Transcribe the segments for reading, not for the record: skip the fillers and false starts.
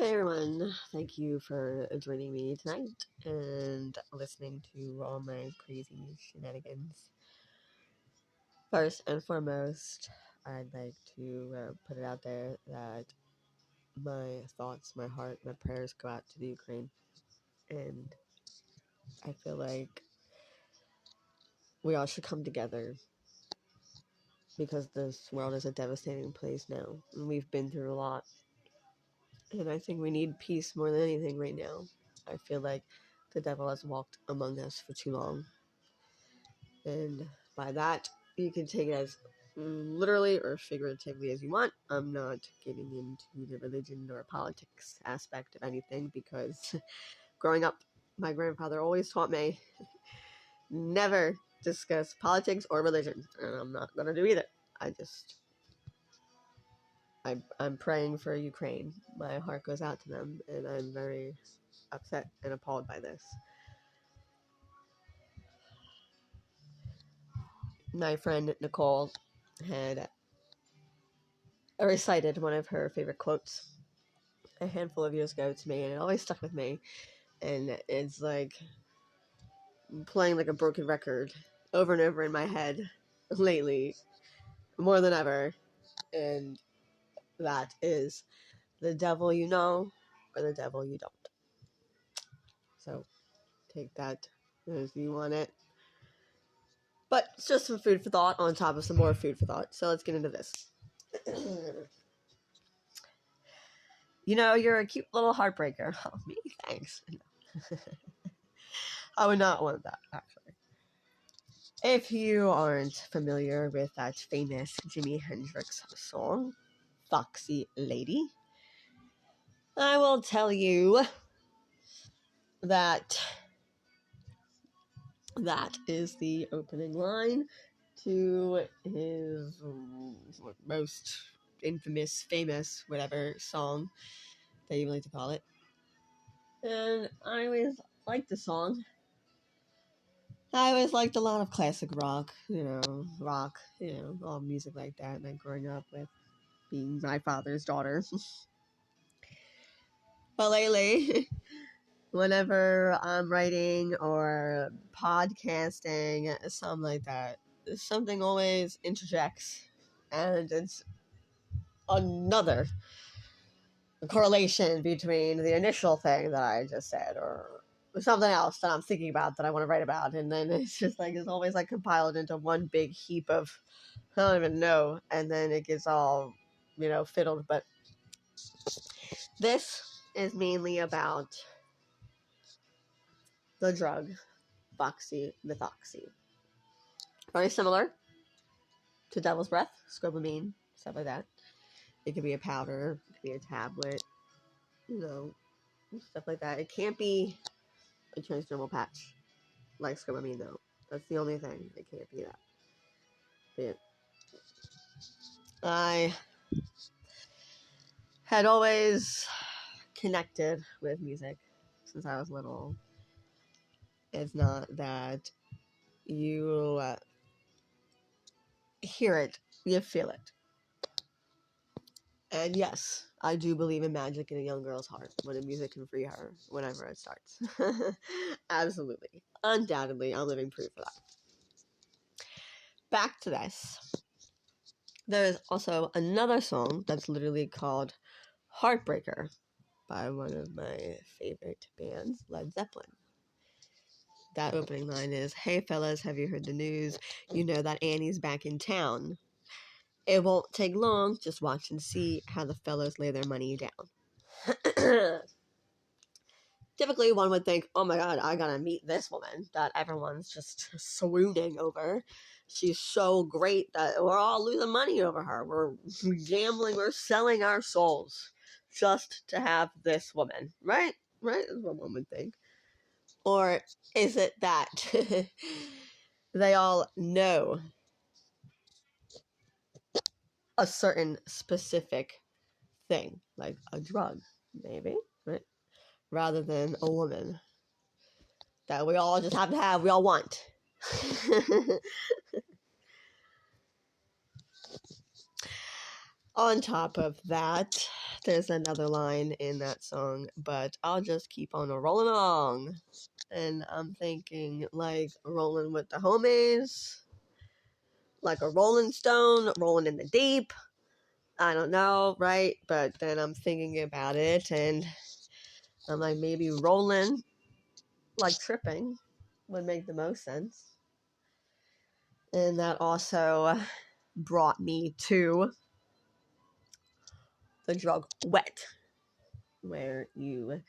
Hey everyone, thank you for joining me tonight and listening to all my crazy shenanigans. First and foremost, I'd like to put it out there that my thoughts, my heart, my prayers go out to the Ukraine. And I feel like we all should come together because this world is a devastating place now. And we've been through a lot. And I think we need peace more than anything right now. I feel like the devil has walked among us for too long. And by that, you can take it as literally or figuratively as you want. I'm not getting into the religion or politics aspect of anything because growing up, my grandfather always taught me never discuss politics or religion. And I'm not going to do either. I'm praying for Ukraine. My heart goes out to them, and I'm very upset and appalled by this. My friend Nicole had recited one of her favorite quotes a handful of years ago to me, and it always stuck with me. And it's like playing like a broken record over and over in my head lately, more than ever. And that is the devil you know or the devil you don't. So take that as you want it. But it's just some food for thought on top of some more food for thought. So let's get into this. You know, you're a cute little heartbreaker. Oh, me? Thanks. I would not want that, actually. If you aren't familiar with that famous Jimi Hendrix song, Foxy Lady, I will tell you that that is the opening line to his most infamous, famous, whatever song that you like to call it. And I always liked the song. I always liked a lot of classic rock, all music like that. And growing up with being my father's daughter. But lately, whenever I'm writing or podcasting, something like that, something always interjects. And it's another correlation between the initial thing that I just said or something else that I'm thinking about that I want to write about. And then it's just like, it's always like compiled into one big heap of, I don't even know. And then it gets all, fiddled. But this is mainly about the drug, methoxy. Very similar to devil's breath, scopamine, stuff like that. It could be a powder, it could be a tablet, stuff like that. It can't be a transdermal patch like scopamine, though. That's the only thing. It can't be that. But I had always connected with music since I was little. It's not that you hear it, you feel it. And yes, I do believe in magic in a young girl's heart when the music can free her whenever it starts. Absolutely. Undoubtedly, I'm living proof of that. Back to this. There's also another song that's literally called Heartbreaker by one of my favorite bands, Led Zeppelin. That opening line is, "Hey fellas, have you heard the news? You know that Annie's back in town. It won't take long, just watch and see how the fellas lay their money down." Typically, one would think, oh my god, I gotta meet this woman that everyone's just swooning over. She's so great that we're all losing money over her. We're gambling, we're selling our souls just to have this woman. Right? Right? That's what one would think. Or is it that they all know a certain specific thing, like a drug, maybe, right? Rather than a woman that we all just have to have, we all want. On top of that, there's another line in that song, but I'll just keep on rolling along. And I'm thinking, like, rolling with the homies, like a rolling stone, rolling in the deep. I don't know, right? But then I'm thinking about it, and I'm like, maybe rolling, like tripping, would make the most sense. And that also brought me to the drug wet, where you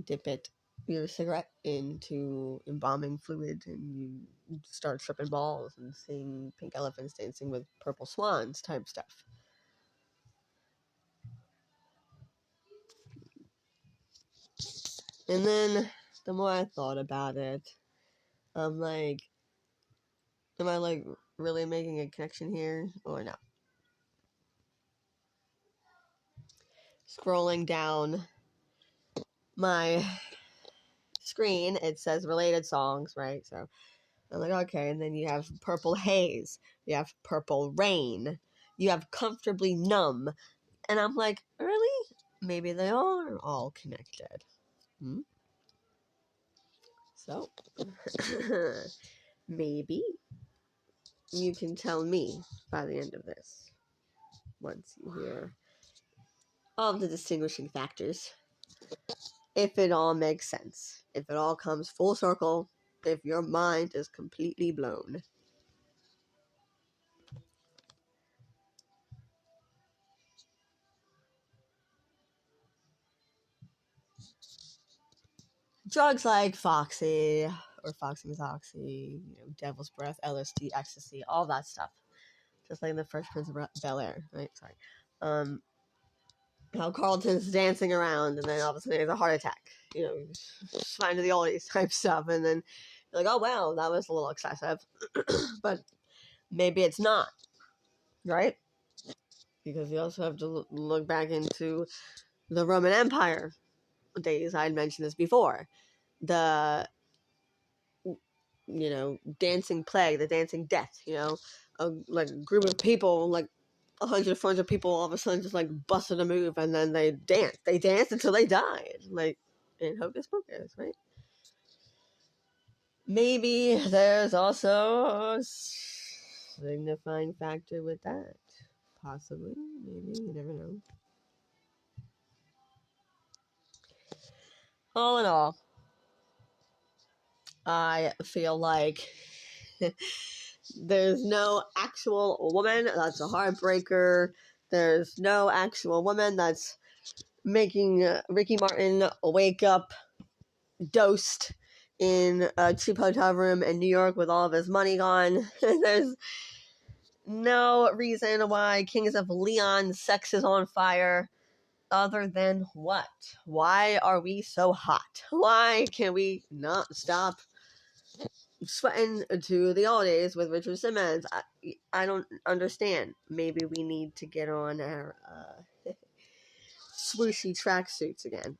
dip your cigarette into embalming fluid and you start tripping balls and seeing pink elephants dancing with purple swans type stuff. And then the more I thought about it, I'm like, am I like really making a connection here or no? Scrolling down my screen, it says related songs, right? So I'm like, okay. And then you have Purple Haze, you have Purple Rain, you have Comfortably Numb. And I'm like, really? Maybe they are all connected. So, maybe you can tell me by the end of this, once you hear all of the distinguishing factors, if it all makes sense, if it all comes full circle, if your mind is completely blown. Drugs like Foxy, or Foxy with Oxy, Devil's Breath, LSD, ecstasy, all that stuff. Just like in the Fresh Prince of Bel-Air, right? Sorry. How Carlton's dancing around, and then all of a sudden he has a heart attack. Fine to the oldies type stuff, and then you're like, oh wow, that was a little excessive. But maybe it's not, right? Because you also have to look back into the Roman Empire days. I had mentioned this before. The dancing plague, the dancing death, like a group of people, like 100, 400 people all of a sudden just like busted a move, and then they danced until they died, like in Hocus Pocus, right? Maybe there's also a signifying factor with that. Possibly, maybe, you never know. All in all, I feel like there's no actual woman that's a heartbreaker. There's no actual woman that's making Ricky Martin wake up dosed in a cheap hotel room in New York with all of his money gone. There's no reason why Kings of Leon sex is on fire, other than what? Why are we so hot? Why can we not stop sweating to the holidays with Richard Simmons? I don't understand. Maybe we need to get on our swooshy tracksuits again.